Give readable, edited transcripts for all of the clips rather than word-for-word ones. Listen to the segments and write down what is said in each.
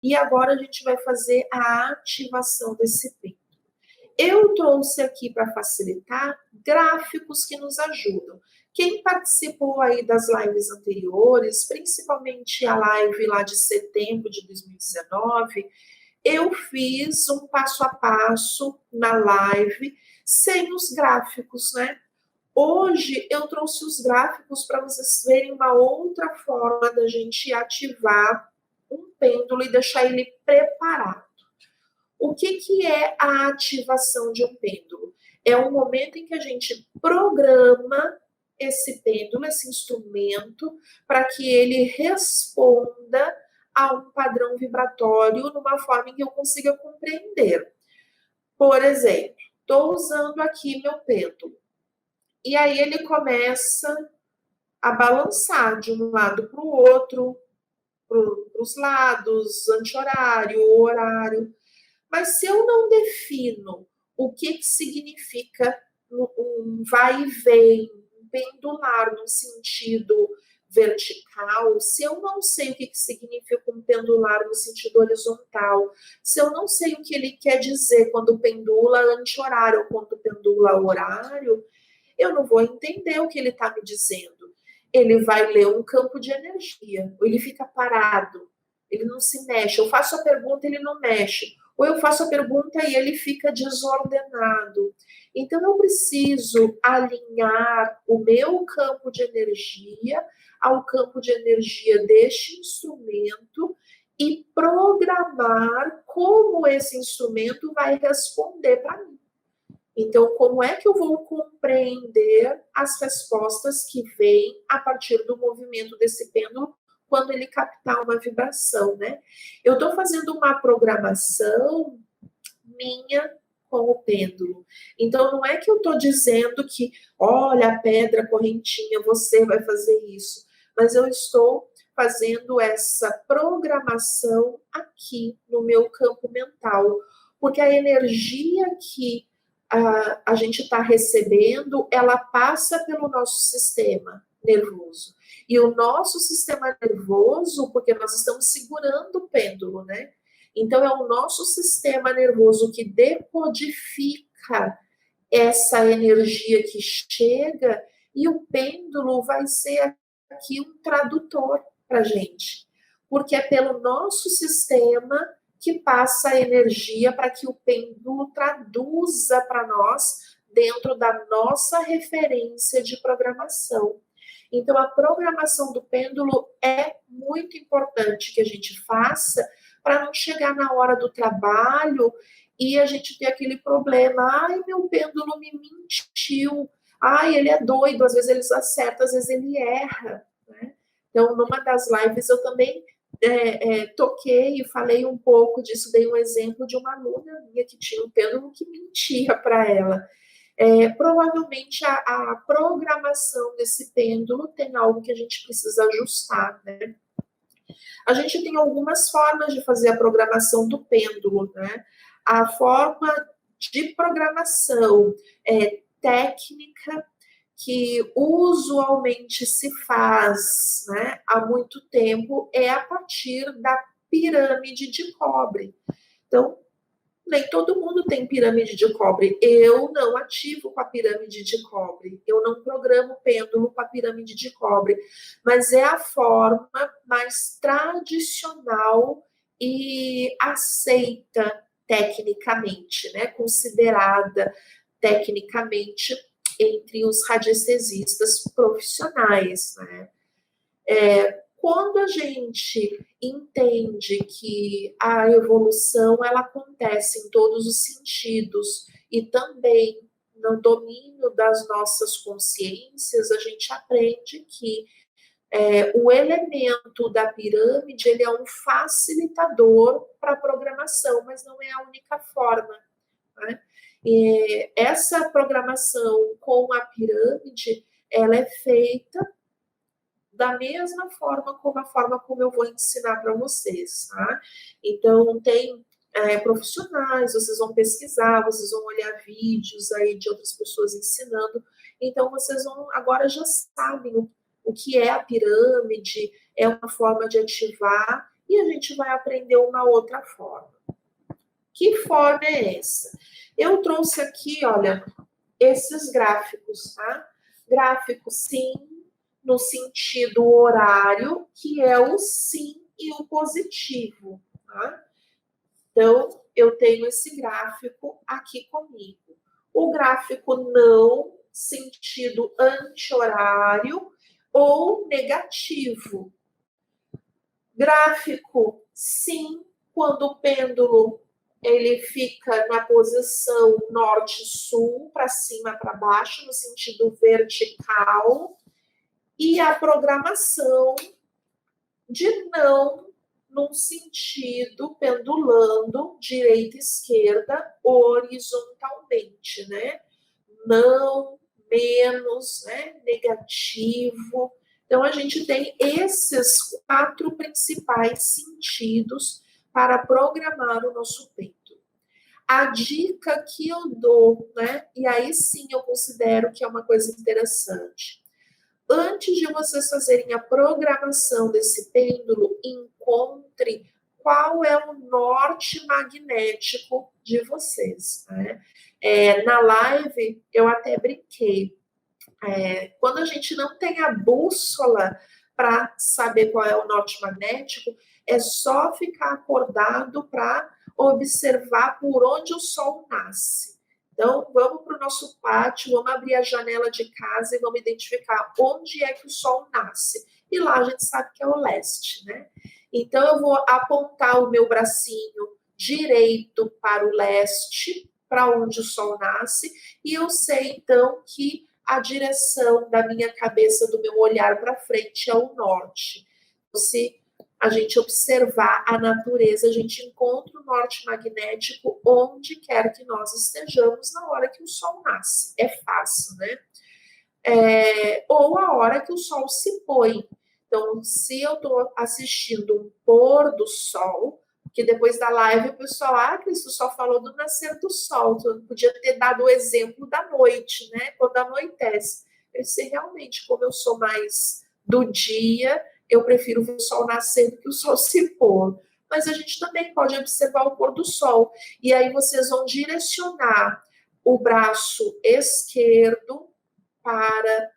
E agora a gente vai fazer a ativação desse pêndulo. Eu trouxe aqui para facilitar gráficos que nos ajudam. Quem participou aí das lives anteriores, principalmente a live lá de setembro de 2019, eu fiz um passo a passo na live sem os gráficos, né? Hoje eu trouxe os gráficos para vocês verem uma outra forma da gente ativar um pêndulo e deixar ele preparado. O que é a ativação de um pêndulo? É um momento em que a gente programa esse pêndulo, esse instrumento, para que ele responda a um padrão vibratório numa forma em que eu consiga compreender. Por exemplo, estou usando aqui meu pêndulo. E aí ele começa a balançar de um lado para o outro, para os lados, anti-horário, horário. Mas se eu não defino o que significa um vai e vem, um pendular no sentido vertical, se eu não sei o que significa um pendular no sentido horizontal, se eu não sei o que ele quer dizer quando pendula anti-horário ou quando pendula horário, eu não vou entender o que ele está me dizendo. Ele vai ler um campo de energia, ou ele fica parado, ele não se mexe. Eu faço a pergunta, ele não mexe. Ou eu faço a pergunta e ele fica desordenado. Então, eu preciso alinhar o meu campo de energia ao campo de energia deste instrumento e programar como esse instrumento vai responder para mim. Então, como é que eu vou compreender as respostas que vêm a partir do movimento desse pêndulo quando ele captar uma vibração, né? Eu estou fazendo uma programação minha com o pêndulo. Então, não é que eu estou dizendo que, olha, a pedra correntinha, você vai fazer isso. Mas eu estou fazendo essa programação aqui no meu campo mental. Porque a energia que a gente está recebendo, ela passa pelo nosso sistema nervoso. E o nosso sistema nervoso, porque nós estamos segurando o pêndulo, né? Então, é o nosso sistema nervoso que decodifica essa energia que chega e o pêndulo vai ser aqui um tradutor para a gente. Porque é pelo nosso sistema que passa a energia para que o pêndulo traduza para nós dentro da nossa referência de programação. Então, a programação do pêndulo é muito importante que a gente faça para não chegar na hora do trabalho e a gente ter aquele problema. Ai, meu pêndulo me mentiu. Ai, ele é doido. Às vezes ele acerta, às vezes ele erra. Né? Então, numa das lives eu também toquei e falei um pouco disso, dei um exemplo de uma aluna minha que tinha um pêndulo que mentia para ela. Provavelmente a programação desse pêndulo tem algo que a gente precisa ajustar, né? A gente tem algumas formas de fazer a programação do pêndulo, né? A forma de programação técnica que usualmente se faz, né, há muito tempo é a partir da pirâmide de cobre. Então, nem todo mundo tem pirâmide de cobre. Eu não ativo com a pirâmide de cobre. Eu não programo pêndulo com a pirâmide de cobre. Mas é a forma mais tradicional e aceita tecnicamente, né? Considerada tecnicamente entre os radiestesistas profissionais, né? Quando a gente entende que a evolução ela acontece em todos os sentidos e também no domínio das nossas consciências, a gente aprende que o elemento da pirâmide ele é um facilitador para a programação, mas não é a única forma. Né? E essa programação com a pirâmide ela é feita da mesma forma como eu vou ensinar para vocês, tá? Então, tem profissionais, vocês vão pesquisar, vocês vão olhar vídeos aí de outras pessoas ensinando, então vocês agora já sabem o que é a pirâmide, é uma forma de ativar, e a gente vai aprender uma outra forma. Que forma é essa? Eu trouxe aqui, olha, esses gráficos, tá? Gráfico sim, no sentido horário, que é o sim e o positivo, tá? Então, eu tenho esse gráfico aqui comigo. O gráfico não, sentido anti-horário ou negativo. Gráfico sim, quando o pêndulo ele fica na posição norte-sul, para cima, para baixo, no sentido vertical, e a programação de não num sentido pendulando direita e esquerda horizontalmente, né? Não, menos, né? Negativo. Então, a gente tem esses 4 principais sentidos para programar o nosso peito. A dica que eu dou, né? E aí sim eu considero que é uma coisa interessante. Antes de vocês fazerem a programação desse pêndulo, encontre qual é o norte magnético de vocês. Né? Na live, eu até brinquei. Quando a gente não tem a bússola para saber qual é o norte magnético, é só ficar acordado para observar por onde o sol nasce. Então, vamos para o nosso pátio, vamos abrir a janela de casa e vamos identificar onde é que o sol nasce. E lá a gente sabe que é o leste, né? Então, eu vou apontar o meu bracinho direito para o leste, para onde o sol nasce, e eu sei, então, que a direção da minha cabeça, do meu olhar para frente é o norte. Se a gente observar a natureza, a gente encontra o norte magnético onde quer que nós estejamos na hora que o sol nasce. É fácil, né? Ou a hora que o sol se põe. Então, se eu estou assistindo um pôr do sol, que depois da live o pessoal, Cristo só falou do nascer do sol, então podia ter dado o exemplo da noite, né? Quando anoitece. Eu sei realmente, como eu sou mais do dia, eu prefiro ver o sol nascer do que o sol se pôr. Mas a gente também pode observar o pôr do sol. E aí vocês vão direcionar o braço esquerdo para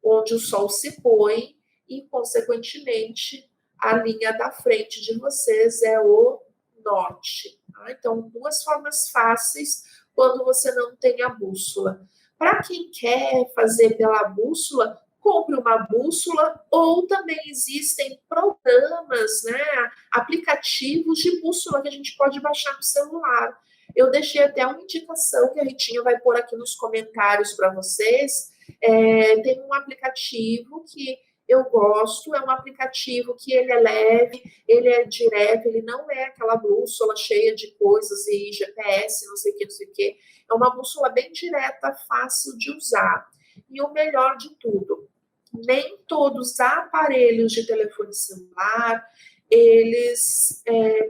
onde o sol se põe e, consequentemente, a linha da frente de vocês é o norte. Tá? Então, 2 formas fáceis quando você não tem a bússola. Para quem quer fazer pela bússola, compre uma bússola, ou também existem programas, né, aplicativos de bússola que a gente pode baixar no celular. Eu deixei até uma indicação que a Ritinha vai pôr aqui nos comentários para vocês. Tem um aplicativo que eu gosto, é um aplicativo que ele é leve, ele é direto, ele não é aquela bússola cheia de coisas e GPS, não sei o que, não sei o que. É uma bússola bem direta, fácil de usar. E o melhor de tudo, nem todos os aparelhos de telefone celular, eles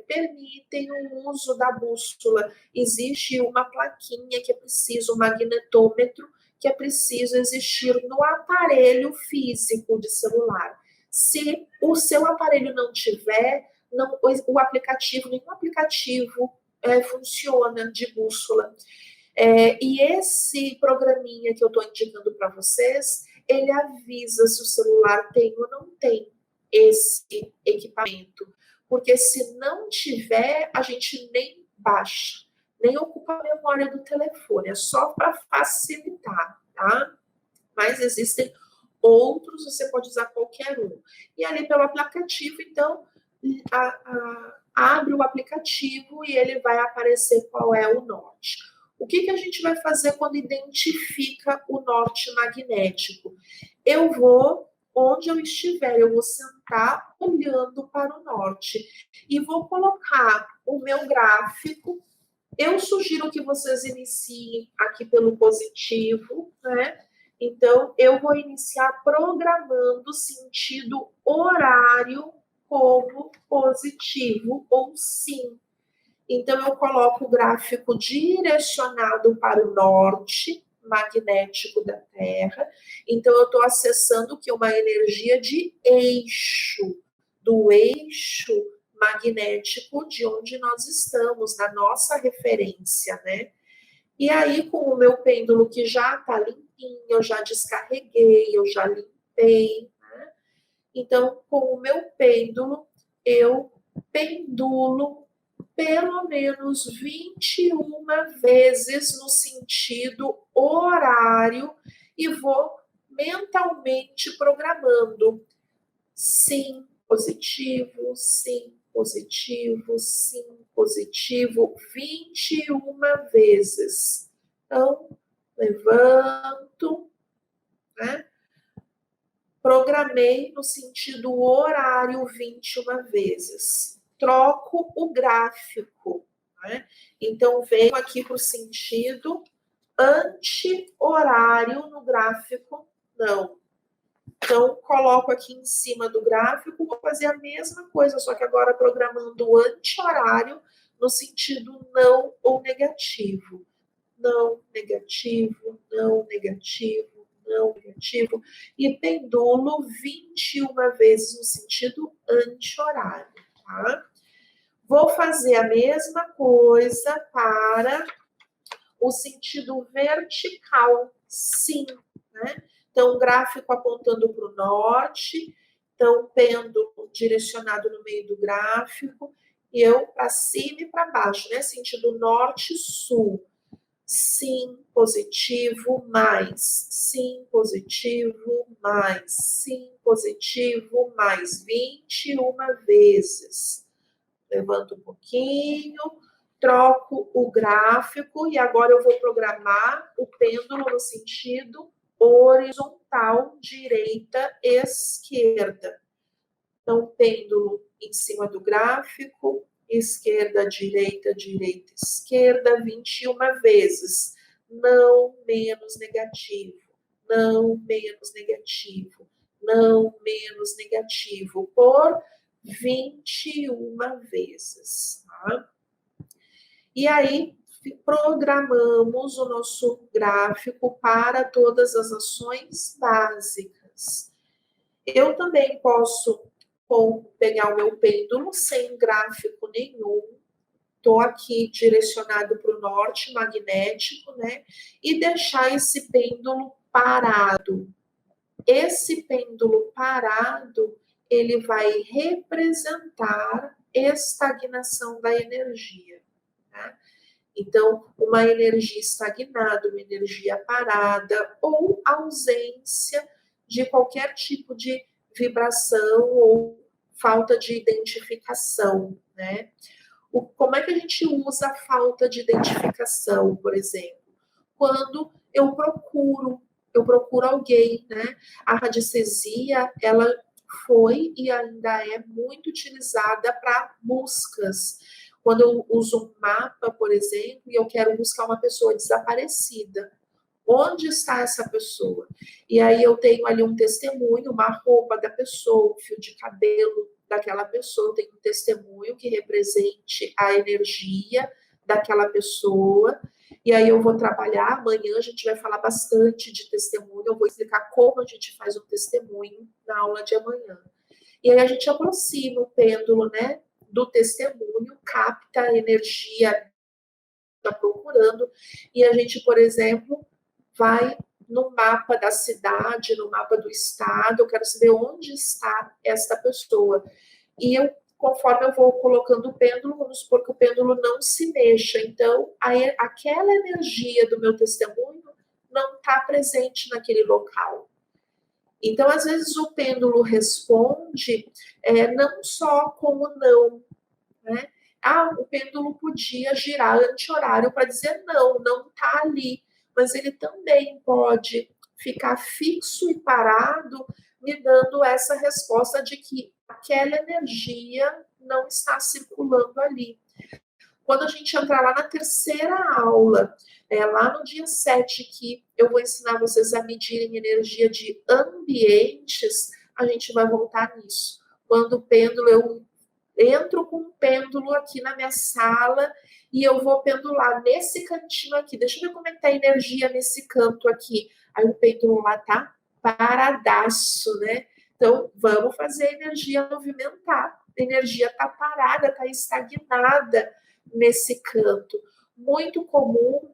permitem o uso da bússola. Existe uma plaquinha que é preciso, um magnetômetro, que é preciso existir no aparelho físico de celular. Se o seu aparelho não tiver, o aplicativo, nenhum aplicativo funciona de bússola. E esse programinha que eu estou indicando para vocês, ele avisa se o celular tem ou não tem esse equipamento. Porque se não tiver, a gente nem baixa, nem ocupa a memória do telefone, é só para facilitar, tá? Mas existem outros, você pode usar qualquer um. E ali pelo aplicativo, então, abre o aplicativo e ele vai aparecer qual é o norte. O que a gente vai fazer quando identifica o norte magnético? Eu vou, onde eu estiver, eu vou sentar olhando para o norte e vou colocar o meu gráfico. Eu sugiro que vocês iniciem aqui pelo positivo, né? Então, eu vou iniciar programando sentido horário como positivo ou sim. Então, eu coloco o gráfico direcionado para o norte magnético da Terra. Então, eu estou acessando que uma energia de eixo, do eixo magnético de onde nós estamos, da nossa referência, né? E aí, com o meu pêndulo que já está limpinho, eu já descarreguei, eu já limpei, né? Então, com o meu pêndulo, eu pendulo pelo menos 21 vezes no sentido horário e vou mentalmente programando. Sim, positivo, sim, positivo, sim, positivo, 21 vezes. Então, levanto, né? Programei no sentido horário 21 vezes. Troco o gráfico, né? Então, venho aqui para o sentido anti-horário no gráfico, não. Então, coloco aqui em cima do gráfico, vou fazer a mesma coisa, só que agora programando o anti-horário no sentido não ou negativo. Não, negativo, não, negativo, não, negativo. E pendulo 21 vezes no sentido anti-horário, tá? Vou fazer a mesma coisa para o sentido vertical, sim, né? Então, gráfico apontando para o norte, então, pêndulo direcionado no meio do gráfico, e eu para cima e para baixo, né? Sentido norte-sul. Sim, positivo, mais. Sim, positivo, mais. Sim, positivo, mais. 21 vezes. Levanto um pouquinho, troco o gráfico e agora eu vou programar o pêndulo no sentido horizontal, direita, esquerda. Então, pêndulo em cima do gráfico, esquerda, direita, direita, esquerda, 21 vezes. Não menos negativo, não menos negativo, não menos negativo, por 21 vezes. Tá? E aí, programamos o nosso gráfico para todas as ações básicas. Eu também posso pegar o meu pêndulo sem gráfico nenhum, estou aqui direcionado para o norte, magnético, né? E deixar esse pêndulo parado. Esse pêndulo parado, ele vai representar estagnação da energia. Né? Então, uma energia estagnada, uma energia parada ou ausência de qualquer tipo de vibração ou falta de identificação, né? Como é que a gente usa a falta de identificação, por exemplo? Quando eu procuro alguém, né? A radiestesia, ela foi e ainda é muito utilizada para buscas. Quando eu uso um mapa, por exemplo, e eu quero buscar uma pessoa desaparecida, onde está essa pessoa? E aí eu tenho ali um testemunho, uma roupa da pessoa, um fio de cabelo daquela pessoa, eu tenho um testemunho que represente a energia daquela pessoa. E aí eu vou trabalhar, amanhã a gente vai falar bastante de testemunho, eu vou explicar como a gente faz um testemunho na aula de amanhã. E aí a gente aproxima o pêndulo, né, do testemunho, capta a energia que está procurando, e a gente, por exemplo, vai no mapa da cidade, no mapa do estado, eu quero saber onde está esta pessoa. E eu, conforme eu vou colocando o pêndulo, vamos supor que o pêndulo não se mexa. Então, aquela energia do meu testemunho não está presente naquele local. Então, às vezes, o pêndulo responde não só como não, né? O pêndulo podia girar anti-horário para dizer não, não está ali. Mas ele também pode ficar fixo e parado, me dando essa resposta de que aquela energia não está circulando ali. Quando a gente entrar lá na terceira aula, lá no dia 7, que eu vou ensinar vocês a medirem energia de ambientes, a gente vai voltar nisso. Quando o pêndulo, eu entro com um pêndulo aqui na minha sala e eu vou pendular nesse cantinho aqui. Deixa eu ver como é que tá a energia nesse canto aqui. Aí o pêndulo lá tá paradaço, né? Então, vamos fazer a energia movimentar. a energia está parada, está estagnada nesse canto. Muito comum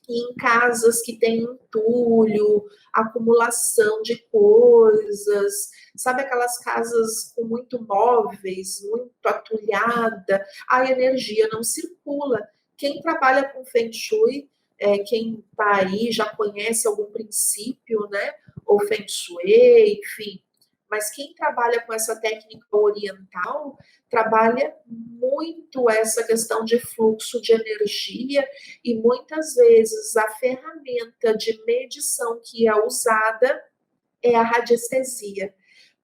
em casas que tem entulho, acumulação de coisas, sabe aquelas casas com muito móveis, muito atulhada, a energia não circula. Quem trabalha com Feng Shui, quem está aí já conhece algum princípio, né? Ou Feng Shui, enfim. Mas quem trabalha com essa técnica oriental trabalha muito essa questão de fluxo de energia e muitas vezes a ferramenta de medição que é usada é a radiestesia.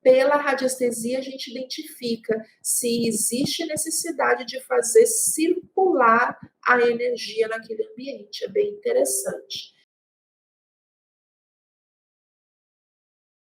Pela radiestesia, a gente identifica se existe necessidade de fazer circular a energia naquele ambiente. É bem interessante.